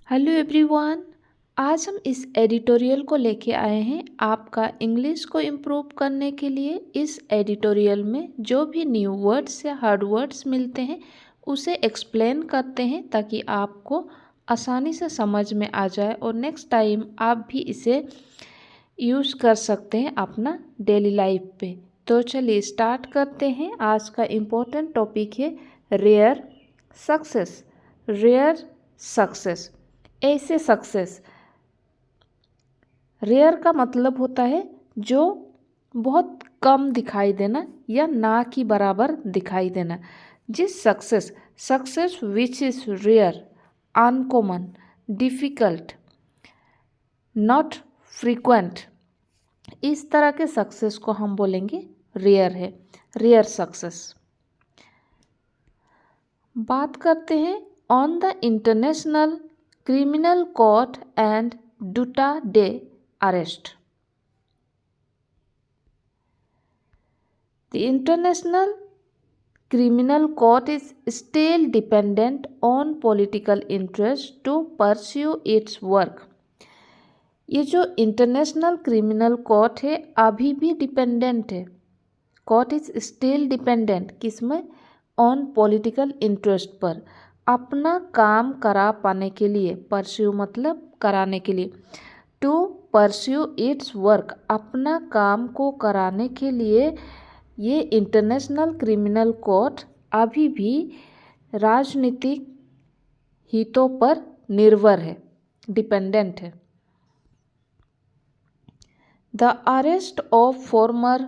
Hello everyone. आज हम इस एडिटोरियल को लेके आए हैं आपका इंग्लिश को इम्प्रूव करने के लिए। इस एडिटोरियल में जो भी न्यू वर्ड्स या हार्ड वर्ड्स मिलते हैं उसे एक्सप्लेन करते हैं ताकि आपको आसानी से समझ में आ जाए और नेक्स्ट टाइम आप भी इसे यूज़ कर सकते हैं अपना डेली लाइफ पे। तो चलिए स्टार्ट करते हैं। आज का इम्पोर्टेंट टॉपिक है रेयर सक्सेस। रेयर सक्सेस, ऐसे सक्सेस। रेयर का मतलब होता है जो बहुत कम दिखाई देना या ना की बराबर दिखाई देना। जिस success success which is rare, uncommon, difficult, not frequent, इस तरह के सक्सेस को हम बोलेंगे रेयर है, रेयर सक्सेस। बात करते हैं on the international criminal court and Duterte arrest. The International Criminal Court is still dependent on political interest to pursue its work. ये जो इंटरनेशनल क्रिमिनल कोर्ट है अभी भी डिपेंडेंट है। कोर्ट इज स्टिल डिपेंडेंट किस में? ऑन पॉलिटिकल इंटरेस्ट पर, अपना काम करा पाने के लिए। परस्यू मतलब कराने के लिए। टू परस्यू इट्स वर्क, अपना काम को कराने के लिए ये इंटरनेशनल क्रिमिनल कोर्ट अभी भी राजनीतिक हितों पर निर्भर है, डिपेंडेंट है। The arrest of former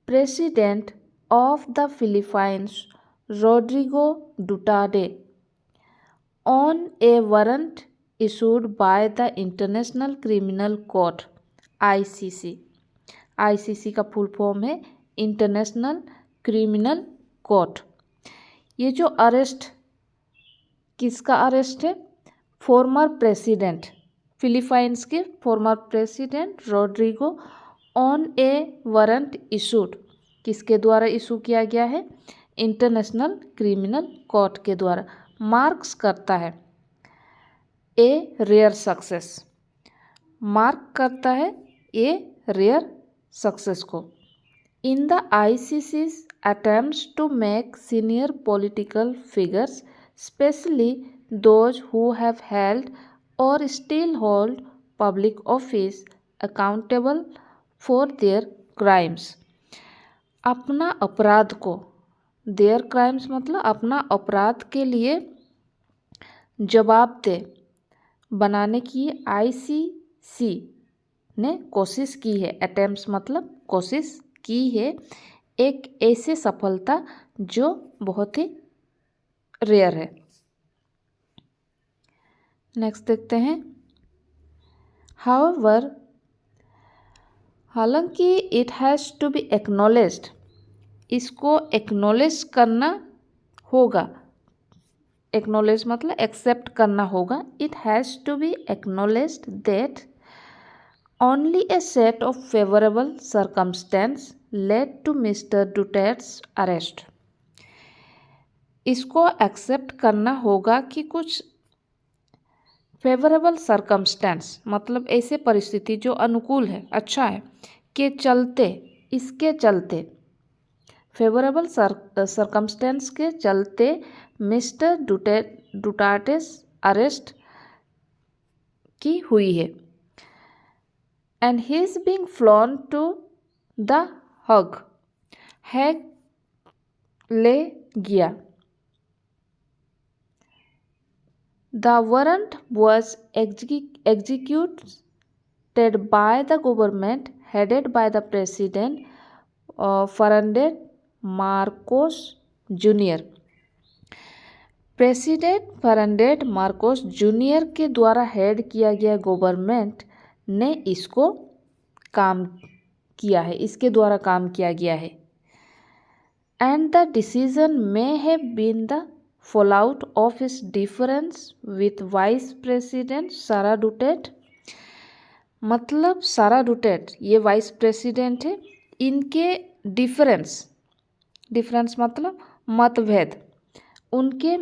president of the Philippines Rodrigo Duterte on a warrant issued by the International Criminal Court ICC. ICC का फुल फॉर्म है इंटरनेशनल क्रिमिनल कोर्ट। ये जो अरेस्ट, किसका अरेस्ट है? फॉर्मर प्रेसिडेंट, फिलीपाइंस के former president Rodrigo on a warrant issued, किसके द्वारा issue किया गया है? इंटरनेशनल क्रिमिनल कोर्ट के द्वारा। मार्क्स करता है ए रेयर सक्सेस, मार्क करता है ए रेयर सक्सेस को। In the ICC's attempts to make senior political figures, especially those who have held or still hold public office, accountable for their crimes. अपना अपराध को, their crimes मतलब अपना अपराध के लिए जवाबदेह बनाने की ICC ने कोशिश की है। अटेम्प्ट्स मतलब कोशिश की है एक ऐसे सफलता जो बहुत ही रेयर है। नेक्स्ट देखते हैं। हाउएवर, हालांकि it has to be acknowledged, इसको एक्नॉलेज करना होगा। एक्नॉलेज मतलब एक्सेप्ट करना होगा। It has to be acknowledged that only a set of favourable circumstances led to mister Duterte's arrest. इसको एक्सेप्ट करना होगा कि कुछ फेवरेबल सर्कमस्टेंस मतलब ऐसे परिस्थिति जो अनुकूल है, अच्छा है, के चलते, इसके चलते, फेवरेबल सर्कमस्टेंस के चलते मिस्टर डुटार्टेस अरेस्ट की हुई है। And he is being flown to the Hague, है ले गया। The warrant was executed by the government headed by the president Fernandez Marcos junior. President Fernandez Marcos junior के द्वारा हेड किया गया गवर्नमेंट ने इसको काम किया है, इसके द्वारा काम किया गया है। And the decision may have been the fallout of his difference with vice president Sara Duterte, मतलब सारा डुटेर्ट ये वाइस प्रेसिडेंट है, इनके डिफरेंस मतलब मतभेद, उनके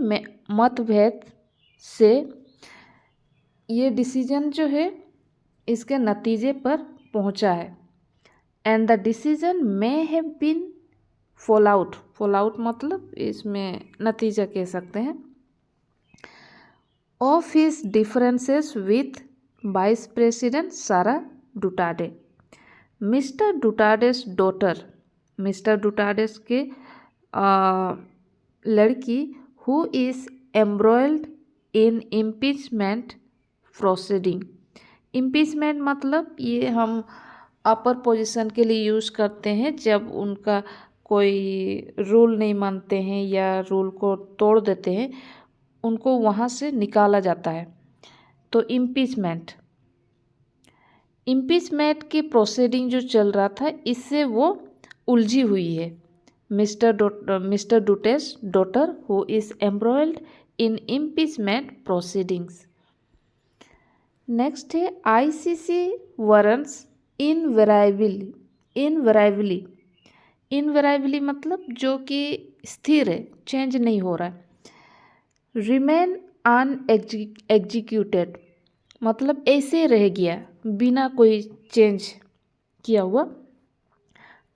मतभेद से ये डिसीजन जो है इसके नतीजे पर पहुंचा है। And the decision may have been fall out मतलब इसमें नतीजा कह सकते हैं of his differences with vice president Sara Duterte. Mister Duterte's daughter, mister Duterte's के लड़की who is embroiled in impeachment proceeding. Impeachment मतलब ये हम अपर पोजीशन के लिए यूज़ करते हैं जब उनका कोई रूल नहीं मानते हैं या रूल को तोड़ देते हैं, उनको वहाँ से निकाला जाता है। तो इम्पीचमेंट की प्रोसीडिंग जो चल रहा था इससे वो उलझी हुई है। Mister Duterte's daughter who is embroiled in impeachment proceedings. Next है आईसीसी वारंट्स इनवेराइबली मतलब जो कि स्थिर है, चेंज नहीं हो रहा है। रिमेन अनएग्जीक्यूटेड मतलब ऐसे रह गया बिना कोई चेंज किया हुआ।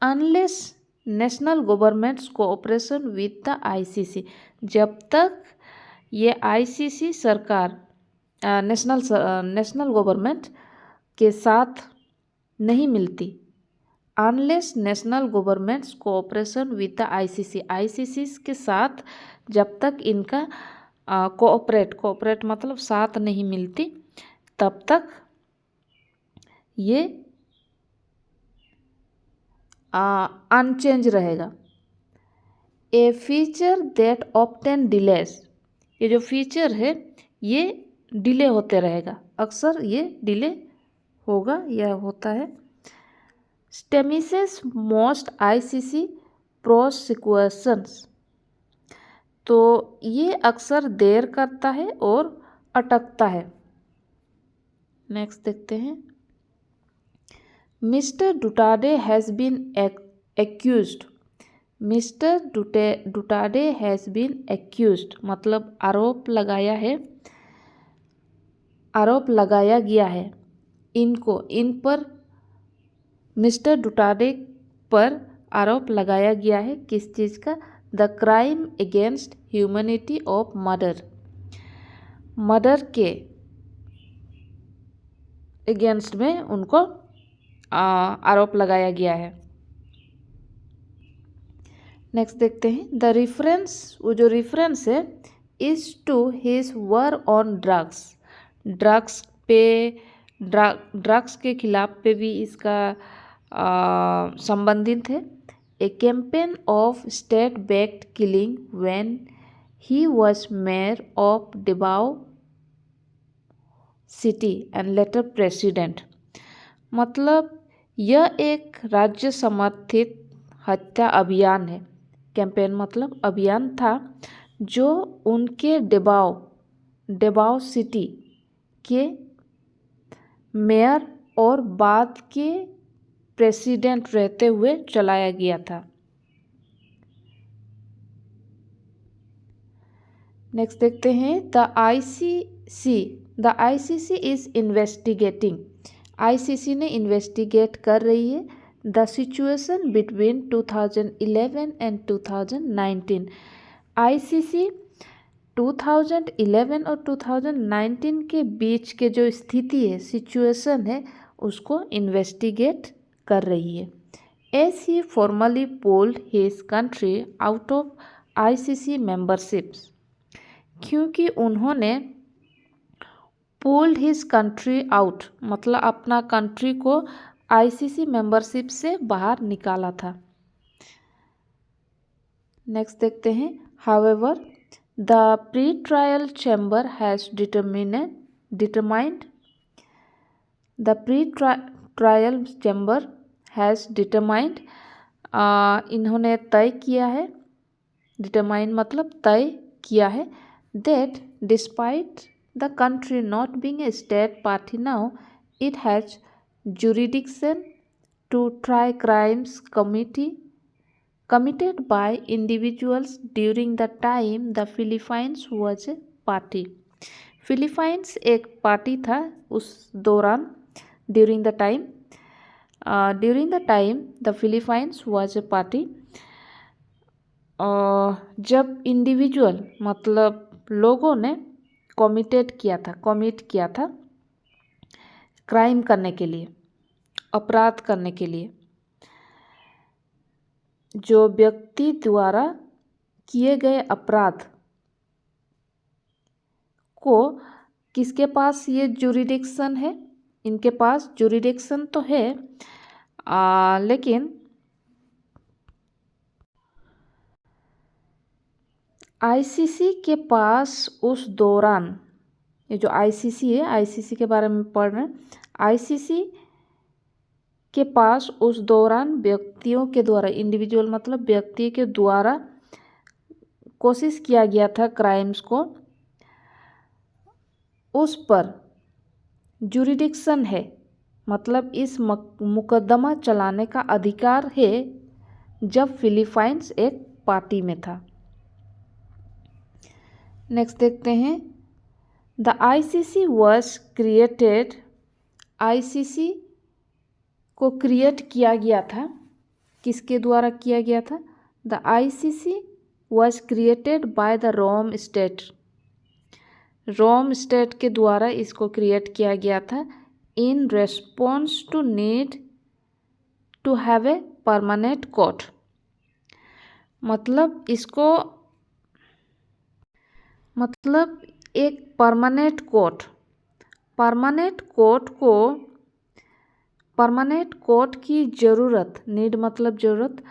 Unless national governments cooperation with the ICC, जब तक ये आईसीसी सरकार नेशनल गवर्नमेंट के साथ नहीं मिलती। Unless national governments cooperation with the ICC के साथ जब तक इनका कोऑपरेट मतलब साथ नहीं मिलती, तब तक ये अनचेंज रहेगा। ए फीचर दैट ऑप्टेन डिलेस, ये जो फीचर है ये डिले होते रहेगा, अक्सर ये डिले होगा या होता है। स्टेमिसेस मोस्ट आईसीसी प्रोसिक्यूशंस, तो ये अक्सर देर करता है और अटकता है। नेक्स्ट देखते हैं। Mister Duterte has been accused, mister Duterte has been accused मतलब आरोप लगाया गया है इन पर, मिस्टर डुटार्डे पर आरोप लगाया गया है किस चीज़ का? The crime against humanity of murder के अगेंस्ट में उनको आरोप लगाया गया है। नेक्स्ट देखते हैं। द रिफरेंस, वो जो रिफरेंस है is to his war on drugs के खिलाफ पे भी इसका संबंधित है। A campaign of state backed killing when he was mayor of Davao city and later president, मतलब यह एक राज्य समर्थित हत्या अभियान है। कैंपेन मतलब अभियान था जो उनके डेबाओ सिटी के मेयर और बाद के प्रेसिडेंट रहते हुए चलाया गया था। नेक्स्ट देखते हैं। The ICC is investigating, ICC ने इन्वेस्टिगेट कर रही है the situation between 2011 and 2019। ICC 2011 और 2019 के बीच के जो स्थिति है, सिचुएशन है, उसको इन्वेस्टिगेट कर रही है। As he formally pulled his country out of ICC memberships, क्योंकि उन्होंने पुल्ड हिज कंट्री आउट मतलब अपना कंट्री को आईसीसी मेंबरशिप से बाहर निकाला था। नेक्स्ट देखते हैं। However the pre trial chamber has determined the pre trial chamber has determined, इन्होंने तय किया है, डिटरमाइन मतलब तय किया है, that despite the country not being a state party now, it has jurisdiction to try crimes committed by individuals during the time the Philippines was a party. Philippines एक party था उस दौरान। During the time the Philippines was a party. जब individual मतलब लोगों ने commit किया था क्राइम करने के लिए, अपराध करने के लिए, जो व्यक्ति द्वारा किए गए अपराध को किसके पास ये जुरिडिक्शन है? इनके पास जुरिडिक्शन तो है, लेकिन आईसीसी के पास उस दौरान, ये जो आईसीसी है, आईसीसी के बारे में पढ़ रहे हैं, आईसीसी के पास उस दौरान व्यक्तियों के द्वारा, इंडिविजुअल मतलब व्यक्ति के द्वारा कोशिश किया गया था क्राइम्स को, उस पर जुरिडिक्शन है, मतलब इस मुकदमा चलाने का अधिकार है जब फिलीपाइंस एक पार्टी में था। नेक्स्ट देखते हैं, the ICC was created. ICC को क्रिएट किया गया था, किसके द्वारा किया गया था? The ICC was created by the Rome state. Rome state के द्वारा इसको क्रिएट किया गया था in response to need to have a permanent court. मतलब इसको, मतलब एक परमानेंट कोर्ट की ज़रूरत, नीड मतलब ज़रूरत,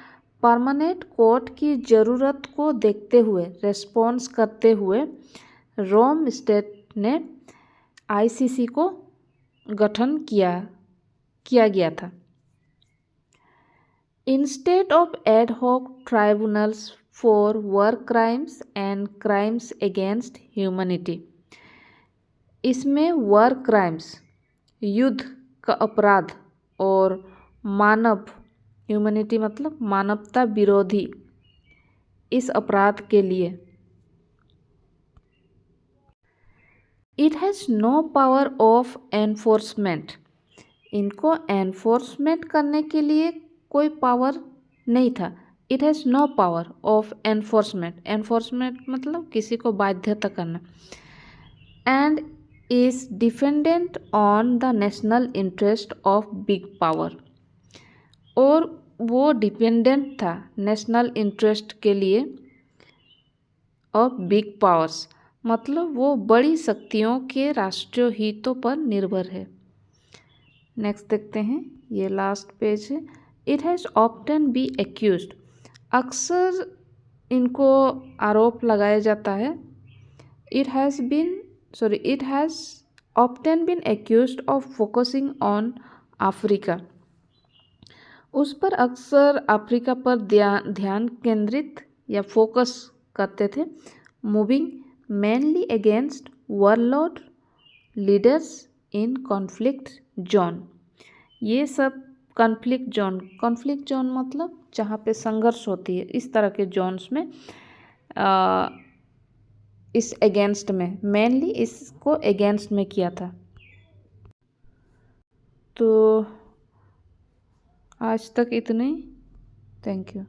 परमानेंट कोर्ट की ज़रूरत को देखते हुए, रेस्पॉन्स करते हुए रोम स्टेट ने आईसीसी को गठन किया गया था। Instead of ad hoc tribunals for war crimes and crimes against humanity. इसमें वॉर क्राइम्स, युद्ध का अपराध, और ह्यूमैनिटी मतलब मानवता विरोधी, इस अपराध के लिए it has no power of enforcement. इनको एनफोर्समेंट करने के लिए कोई पावर नहीं था। It has no power of enforcement. Enforcement मतलब किसी को बाध्यता करना। And is dependent on the national interest of big power. और वो डिपेंडेंट था नेशनल इंटरेस्ट के लिए ऑफ बिग पावर्स, मतलब वो बड़ी शक्तियों के राष्ट्रीय हितों पर निर्भर है। नेक्स्ट देखते हैं, ये लास्ट पेज है। It has often be accused. अक्सर इनको आरोप लगाया जाता है। It has often been accused of focusing on Africa. उस पर अक्सर अफ्रीका पर ध्यान केंद्रित या फोकस करते थे। Moving mainly against warlord leaders in conflict zone. ये सब कॉन्फ्लिक्ट जोन मतलब जहाँ पे संघर्ष होती है, इस तरह के जोन्स में इस अगेंस्ट में, मेनली इसको अगेंस्ट में किया था। तो आज तक इतने ही। Thank you.